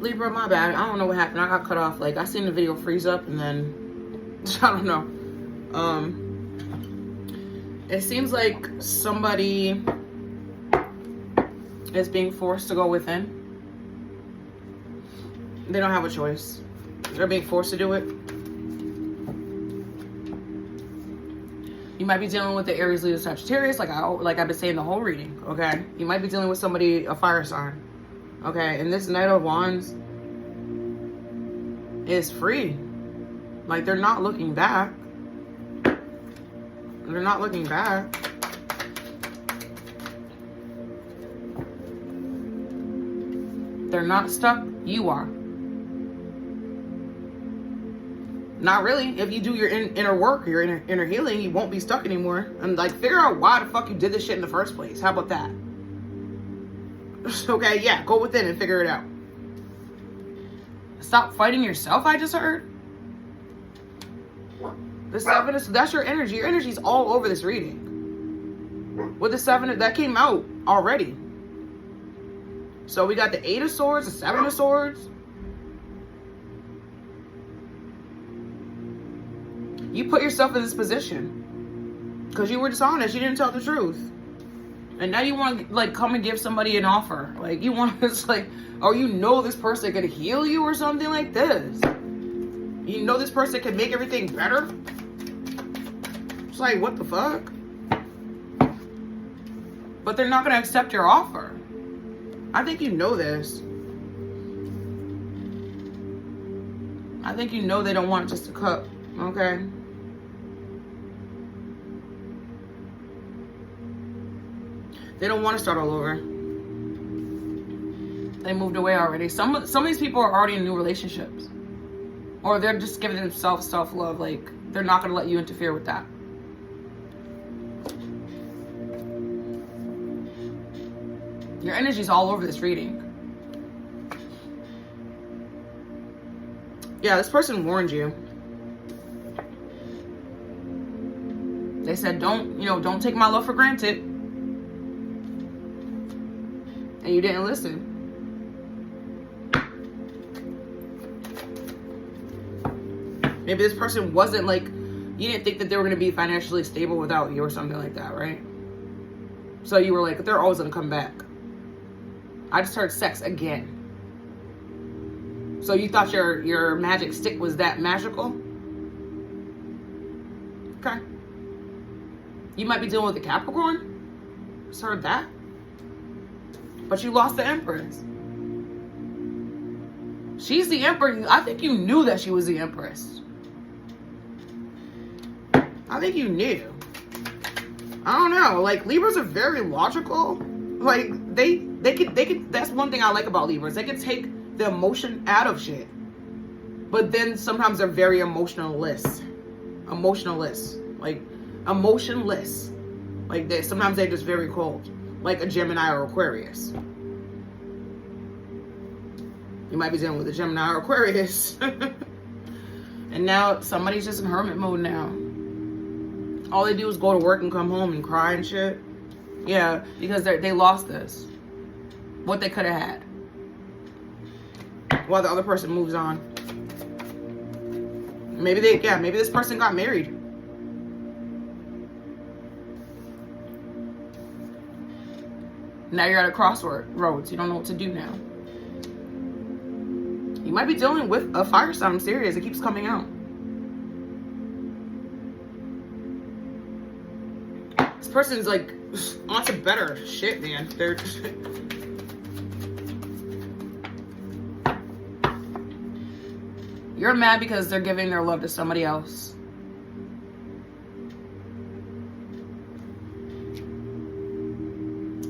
Libra, my bad. I don't know what happened. I got cut off. Like, I seen the video freeze up and then, I don't know. It seems like somebody is being forced to go within. They don't have a choice. They're being forced to do it. You might be dealing with the Aries, Leo, Sagittarius, like I've been saying the whole reading, okay? You might be dealing with somebody, a fire sign, okay? And this Knight of Wands is free. Like, they're not looking back. They're not looking back. They're not stuck. You are. Not really. If you do your inner work, your inner healing, you won't be stuck anymore. And like, figure out why the fuck you did this shit in the first place. How about that? Okay, yeah, go within and figure it out. Stop fighting yourself, I just heard. The 7 is, that's your energy. Your energy's all over this reading. With the 7, that came out already. So we got the 8 of Swords, the 7 of Swords. You put yourself in this position because you were dishonest. You didn't tell the truth. And now you want to, like, come and give somebody an offer. Like, you want to, it's like, oh, you know this person could heal you or something like this. You know this person can make everything better. It's like, what the fuck? But they're not going to accept your offer. I think you know this. I think you know they don't want just a cup, okay? They don't want to start all over. They moved away already. Some of these people are already in new relationships. Or they're just giving themselves self-love. Like, they're not going to let you interfere with that. Your energy's all over this reading. Yeah, this person warned you. They said, don't take my love for granted. And you didn't listen. Maybe this person wasn't like, you didn't think that they were going to be financially stable without you or something like that, right? So you were like, they're always going to come back. I just heard sex again. So you thought your magic stick was that magical? Okay. You might be dealing with a Capricorn. Just heard that. But you lost the Empress. She's the Emperor. I think you knew that she was the Empress. I think you knew. I don't know. Like, Libras are very logical. Like, they could, that's one thing I like about Libras. They can take the emotion out of shit. But then sometimes they're very emotionless. Like, emotionless. Like, sometimes they're just very cold. Like a Gemini or Aquarius. You might be dealing with a Gemini or Aquarius. And now somebody's just in hermit mode now. All they do is go to work and come home and cry and shit. Yeah, because they lost this. What they could have had. While the other person moves on. Maybe maybe this person got married. Now you're at a crossroads. You don't know what to do now. You might be dealing with a fire sign. I'm serious. It keeps coming out. This person's like on to better shit, man. They're You're mad because they're giving their love to somebody else.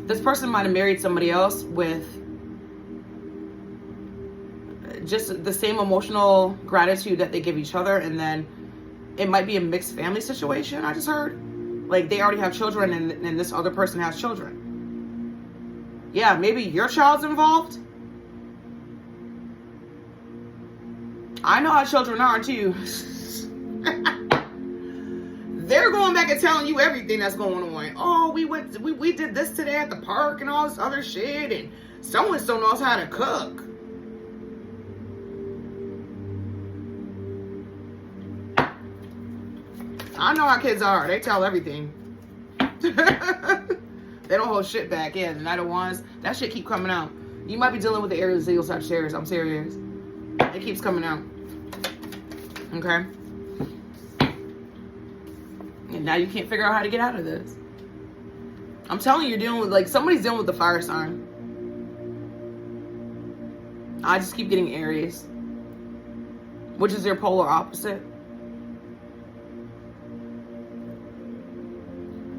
This person might have married somebody else with just the same emotional gratitude that they give each other, and then it might be a mixed family situation, I just heard. Like, they already have children and this other person has children. Yeah, maybe your child's involved. I know how children are too. They're going back and telling you everything that's going on. Oh, we did this today at the park and all this other shit, and so-and-so knows how to cook. I know how kids are. They tell everything. They don't hold shit back. Yeah, the Knight of Wands. That shit keep coming out. You might be dealing with the Aries, Leo, Sagittarius. I'm serious. It keeps coming out. Okay? And now you can't figure out how to get out of this. I'm telling you, you're dealing with, like, somebody's dealing with the fire sign. I just keep getting Aries, which is their polar opposite.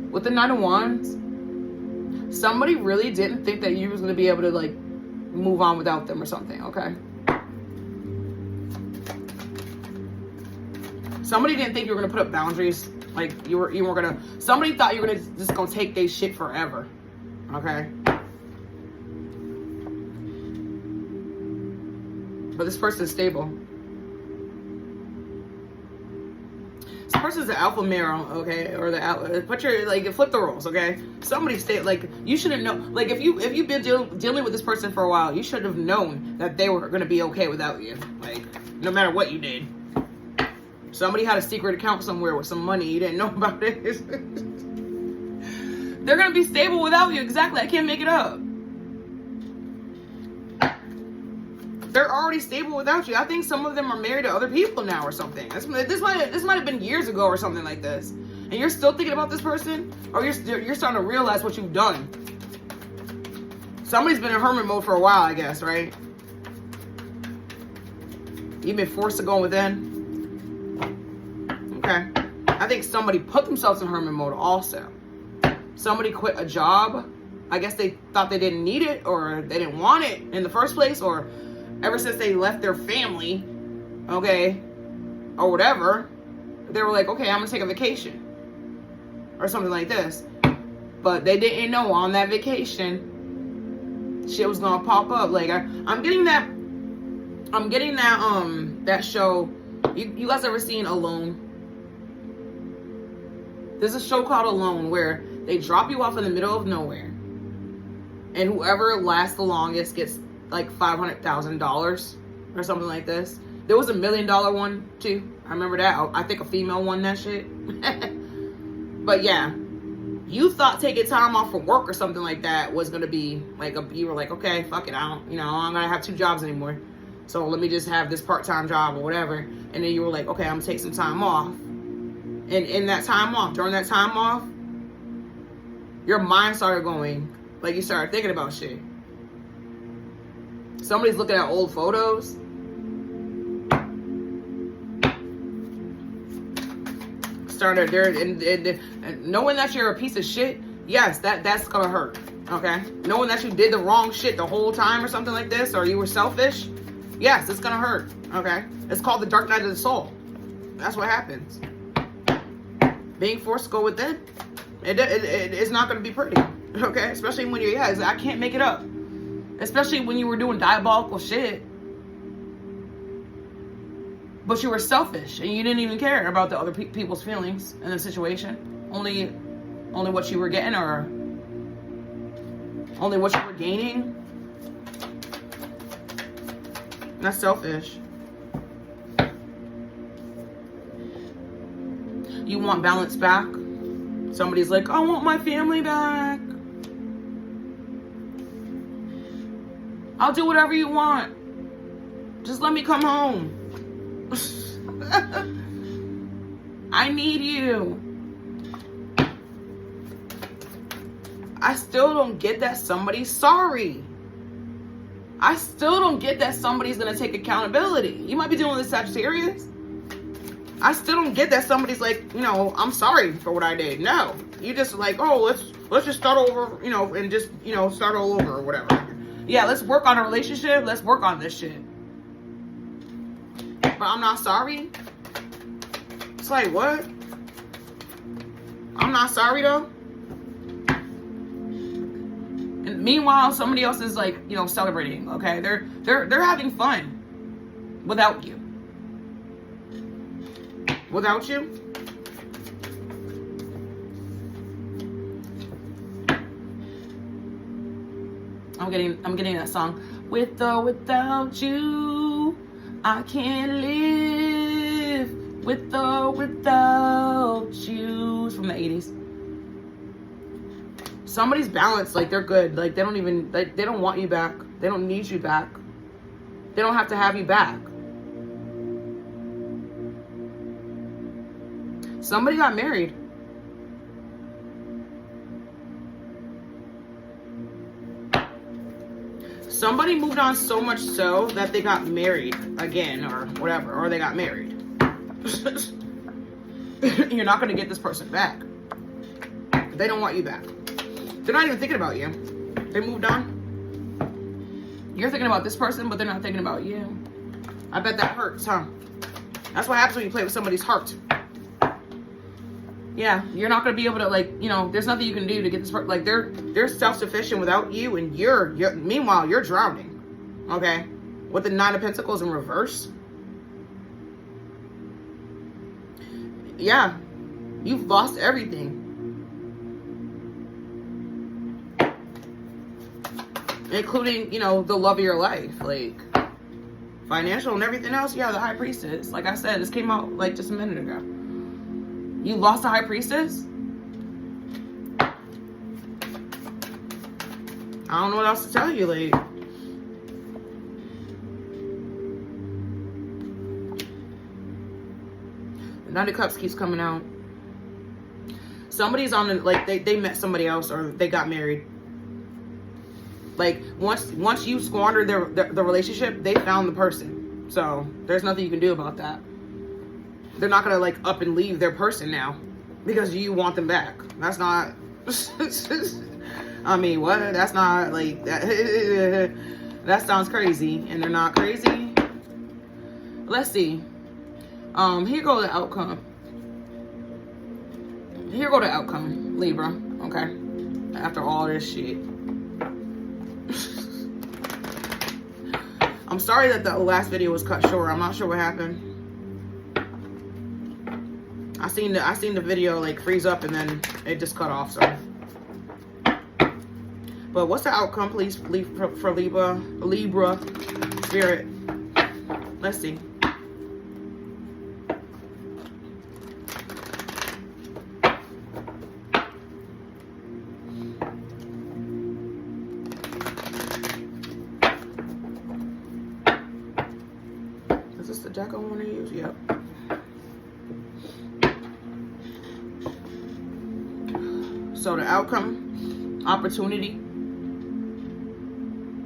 With the Knight of Wands, somebody really didn't think that you was going to be able to, like, move on without them or something, okay? Somebody didn't think you were going to put up boundaries. Like, you weren't going to... Somebody thought you were just going to take their shit forever, okay? But this person is stable. This person's the alpha male, okay, or the alpha. Put your, like, flip the roles, okay. Somebody stay, like, you shouldn't know. Like, if you've been dealing with this person for a while, you should have known that they were gonna be okay without you. Like, no matter what you did. Somebody had a secret account somewhere with some money you didn't know about it. They're gonna be stable without you. Exactly. I can't make it up. They're already stable without you. I think some of them are married to other people now or something. This might have been years ago or something like this. And you're still thinking about this person? Or you're starting to realize what you've done. Somebody's been in hermit mode for a while, I guess, right? You've been forced to go within. Okay. I think somebody put themselves in hermit mode also. Somebody quit a job. I guess they thought they didn't need it or they didn't want it in the first place, or ever since they left their family, okay, or whatever, they were like, okay, I'm gonna take a vacation or something like this. But they didn't know on that vacation shit was gonna pop up. Like, I'm getting that that show. You guys ever seen Alone? There's a show called Alone where they drop you off in the middle of nowhere, and whoever lasts the longest gets like $500,000 or something like this. There was $1 million one too. I remember that. I think a female won that shit. But yeah, you thought taking time off from work or something like that was gonna be like you were like, okay, fuck it, I'm gonna have 2 jobs anymore. So let me just have this part-time job or whatever. And then you were like, okay, I'm gonna take some time off. And in that time off, during that time off, your mind started going, like, you started thinking about shit. Somebody's looking at old photos. Started there, and knowing that you're a piece of shit, yes, that's gonna hurt. Okay, knowing that you did the wrong shit the whole time or something like this, or you were selfish, yes, it's gonna hurt. Okay, it's called the dark night of the soul. That's what happens. Being forced to go within, it's not gonna be pretty. Okay, especially when you're, I can't make it up. Especially when you were doing diabolical shit. But you were selfish and you didn't even care about the other people's feelings in the situation. Only what you were getting, or only what you were gaining. That's selfish. You want balance back. Somebody's like, I want my family back. I'll do whatever you want. Just let me come home. I need you. I still don't get that somebody's sorry. I still don't get that somebody's gonna take accountability. You might be dealing with Sagittarius. I still don't get that somebody's like, I'm sorry for what I did. No, you just like, oh, let's just start over, and just, start all over or whatever. Yeah, let's work on a relationship. Let's work on this shit. But I'm not sorry. It's like, what? I'm not sorry though. And meanwhile, somebody else is like, celebrating. Okay, they're having fun without you. Without you. I'm getting that song. With or without you, I can't live With or without you from the 80s. Somebody's balanced, like they're good. Like they don't even, like they don't want you back. They don't need you back. They don't have to have you back. Somebody got married. Somebody moved on so much so that they got married again or whatever, or they got married. You're not going to get this person back. They don't want you back. They're not even thinking about you. They moved on. You're thinking about this person, but they're not thinking about you. I bet that hurts, huh? That's what happens when you play with somebody's heart. Yeah, you're not going to be able to, like, you know, there's nothing you can do to get this person. Like, they're self-sufficient without you, and you're meanwhile, you're drowning. Okay? With the 9 of Pentacles in reverse. Yeah, you've lost everything. Including, you know, the love of your life. Like, financial and everything else. Yeah, the High Priestess. Like I said, this came out, like, just a minute ago. You lost the High Priestess? I don't know what else to tell you, like. The 9 of Cups keeps coming out. Somebody's on the, like, they met somebody else or they got married. Like, once you squandered the relationship, they found the person. So, there's nothing you can do about that. They're not gonna, like, up and leave their person now because you want them back. That's not, I mean, what? That's not, like, that sounds crazy. And they're not crazy. Let's see. Here go the outcome. Here go the outcome, Libra. Okay. After all this shit. I'm sorry that the last video was cut short. I'm not sure what happened. I seen the video like freeze up and then it just cut off. So, but what's the outcome, please, for Libra Spirit? Let's see. Is this the deck I want to use? Yep. So the outcome, opportunity.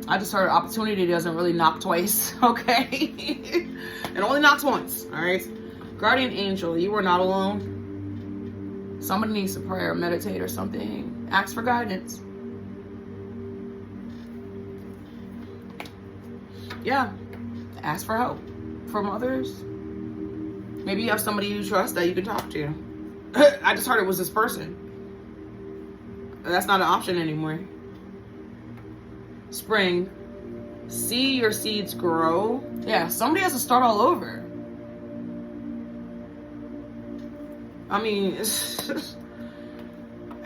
I just heard opportunity doesn't really knock twice, okay? It only knocks once, all right? Guardian angel, you are not alone. Somebody needs to pray or meditate or something. Ask for guidance. Yeah, ask for help from others. Maybe you have somebody you trust that you can talk to. I just heard it was this person. That's not an option anymore. Spring. See your seeds grow. Yeah, somebody has to start all over. I mean,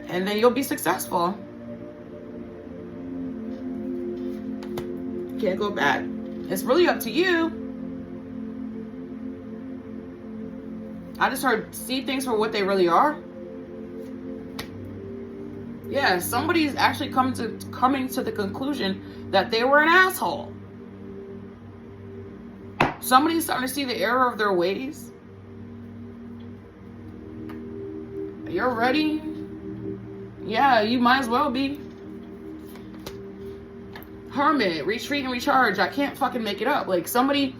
and then you'll be successful. Can't go back. It's really up to you. I just heard see things for what they really are. Yeah, somebody's actually coming to the conclusion that they were an asshole. Somebody's starting to see the error of their ways. You're ready? Yeah, you might as well be. Hermit, retreat and recharge. I can't fucking make it up. Like, somebody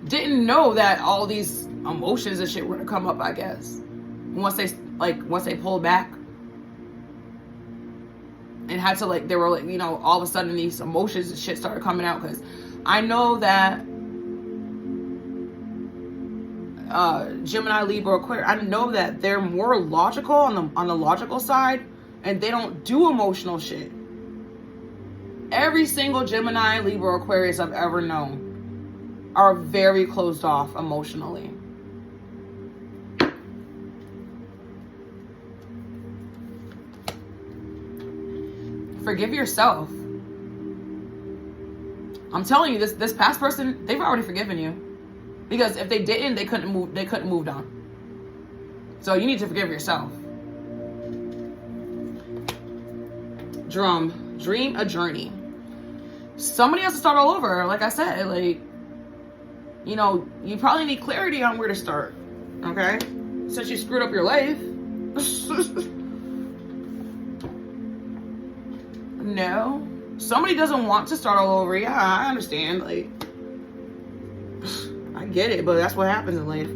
didn't know that all these emotions and shit were gonna come up, I guess. Once they pulled back. And had to, like, they were, like, you know, all of a sudden these emotions and shit started coming out. Because I know that Gemini, Libra, Aquarius, I know that they're more logical on the logical side. And they don't do emotional shit. Every single Gemini, Libra, Aquarius I've ever known are very closed off emotionally. Forgive yourself. I'm telling you, this past person, they've already forgiven you. Because if they didn't, they couldn't move on. So you need to forgive yourself. Dream a journey. Somebody has to start all over. Like I said, like, you know, you probably need clarity on where to start. Okay? Since you screwed up your life. No. Somebody doesn't want to start all over. Yeah, I understand. Like, I get it, but that's what happens in life.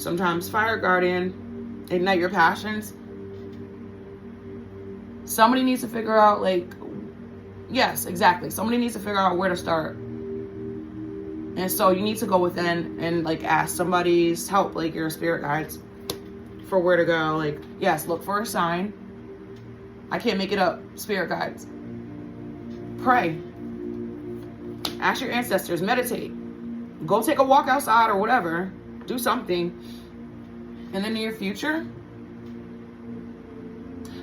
Sometimes, fire guardian, ignite your passions. Somebody needs to figure out, like, yes, exactly. Somebody needs to figure out where to start. And so you need to go within and, like, ask somebody's help, like your spirit guides, for where to go. Like, yes, look for a sign. I can't make it up. Spirit guides. Pray. Ask your ancestors. Meditate. Go take a walk outside or whatever. Do something. In the near future,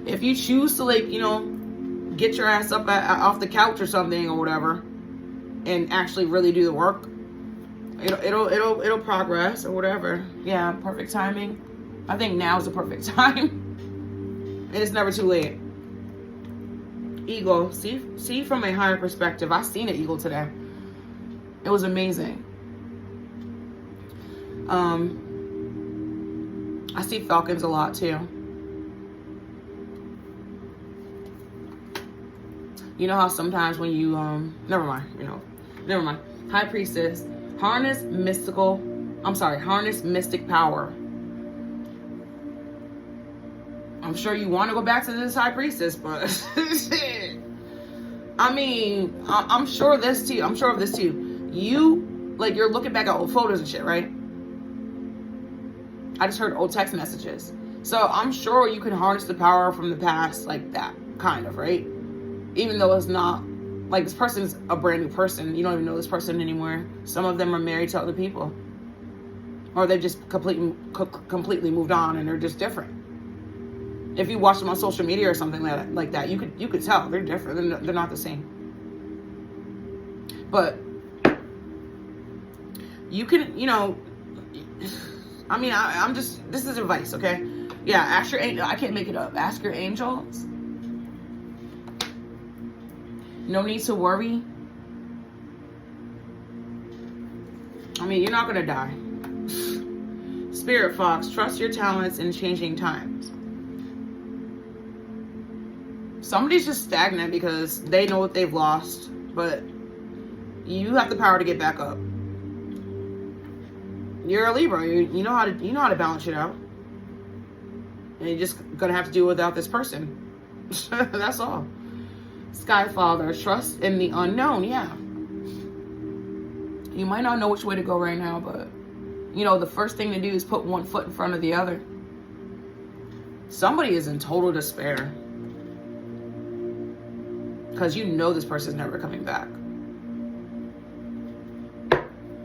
if you choose to, like, you know, get your ass up off the couch or something or whatever, and actually really do the work, it'll progress or whatever. Yeah, perfect timing. I think now is the perfect time, and it's never too late. Eagle, see from a higher perspective. I seen an eagle today. It was amazing. I see falcons a lot too. You know how sometimes when you never mind. High priestess, harness mystic power. I'm sure you want to go back to this high priestess, but I mean, I'm sure of this too. You, like, you're looking back at old photos and shit, right? I just heard old text messages. So I'm sure you can harness the power from the past like that, kind of, right? Even though it's not, like, this person's a brand new person. You don't even know this person anymore. Some of them are married to other people. Or they've just completely moved on and they're just different. If you watch them on social media or something like that, you could tell they're different. They're not the same. But you can, you know, I mean, I'm just, this is advice, okay? Yeah, ask your angel. I can't make it up. Ask your angels. No need to worry. I mean, you're not gonna die. Spirit Fox, trust your talents in changing times. Somebody's just stagnant because they know what they've lost, but you have the power to get back up. You're a Libra. You know how to balance it out, and you're just gonna have to do without this person. That's all. Sky Father, trust in the unknown. Yeah, you might not know which way to go right now, but you know the first thing to do is put one foot in front of the other. Somebody is in total despair because you know this person's never coming back.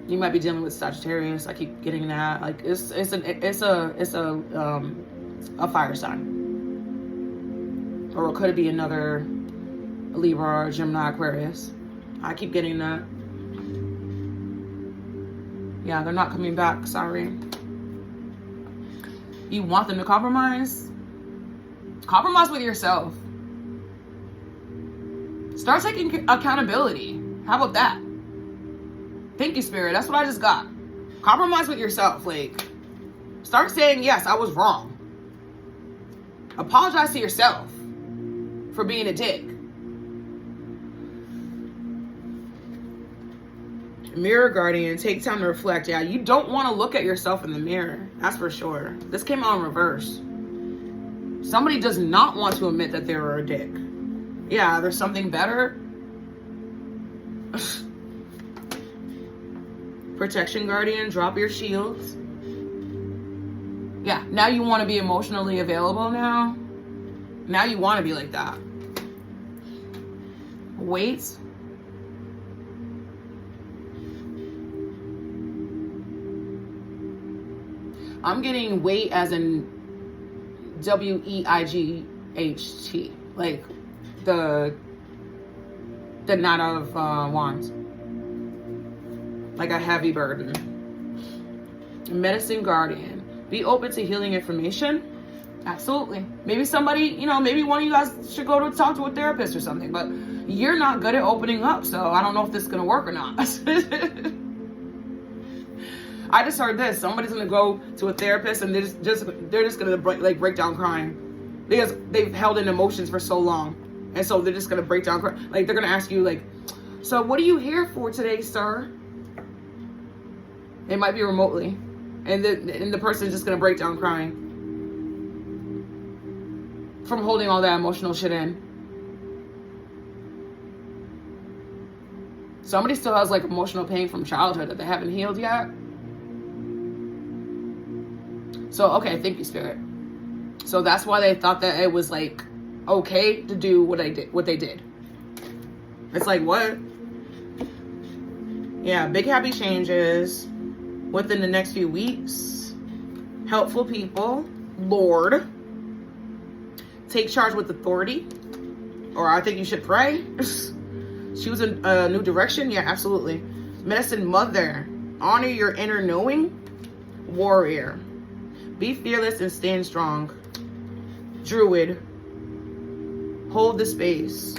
You might be dealing with Sagittarius. I keep getting that. Like, it's a fire sign, or it could be another Libra or Gemini, Aquarius. I keep getting that. Yeah, they're not coming back. Sorry. You want them to compromise? Compromise with yourself. Start taking accountability. How about that? Thank you, Spirit. That's what I just got. Compromise with yourself. Like, start saying, yes, I was wrong. Apologize to yourself for being a dick. Mirror Guardian, take time to reflect. Yeah, you don't want to look at yourself in the mirror. That's for sure. This came out in reverse. Somebody does not want to admit that they were a dick. Yeah, there's something better. Protection Guardian, drop your shields. Yeah, now you want to be emotionally available now. Now you want to be like that. Wait. I'm getting weight as in W-E-I-G-H-T. Like the Knight of Wands. Like a heavy burden. Medicine guardian. Be open to healing information. Absolutely. Maybe somebody, you know, maybe one of you guys should go to talk to a therapist or something, but you're not good at opening up, so I don't know if this is going to work or not. I just heard this. Somebody's going to go to a therapist and they're just going to break down crying because they've held in emotions for so long. And so they're just going to break down crying. Like, they're going to ask you, like, so what are you here for today, sir? It might be remotely. And the person's just going to break down crying from holding all that emotional shit in. Somebody still has like emotional pain from childhood that they haven't healed yet. So, okay, thank you, Spirit. So that's why they thought that it was like okay to do what they did. It's like, what? Yeah, big happy changes within the next few weeks. Helpful people. Lord. Take charge with authority. Or I think you should pray. Choose a new direction. Yeah, absolutely. Medicine mother. Honor your inner knowing. Warrior. Be fearless and stand strong. Druid. Hold the space.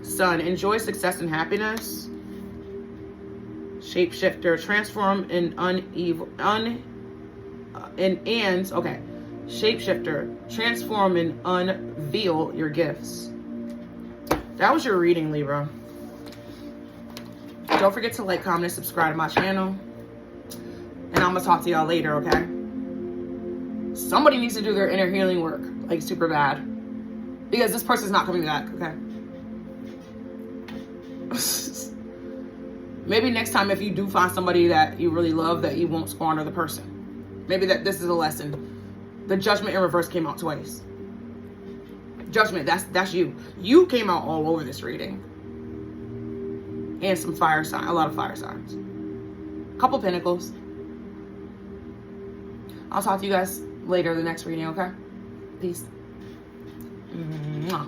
Sun. Enjoy success and happiness. Shapeshifter. Transform in okay. Shapeshifter. Transform and unveil your gifts. That was your reading, Libra. Don't forget to like, comment, and subscribe to my channel. And I'm going to talk to y'all later, okay? Somebody needs to do their inner healing work, like super bad. Because this person's not coming back, okay? Maybe next time if you do find somebody that you really love, that you won't squander the person. Maybe that this is a lesson. The Judgment in reverse came out twice. Judgment, that's you. You came out all over this reading. And some fire signs, a lot of fire signs. Couple pentacles. I'll talk to you guys later in the next reading, okay? Peace. Mwah.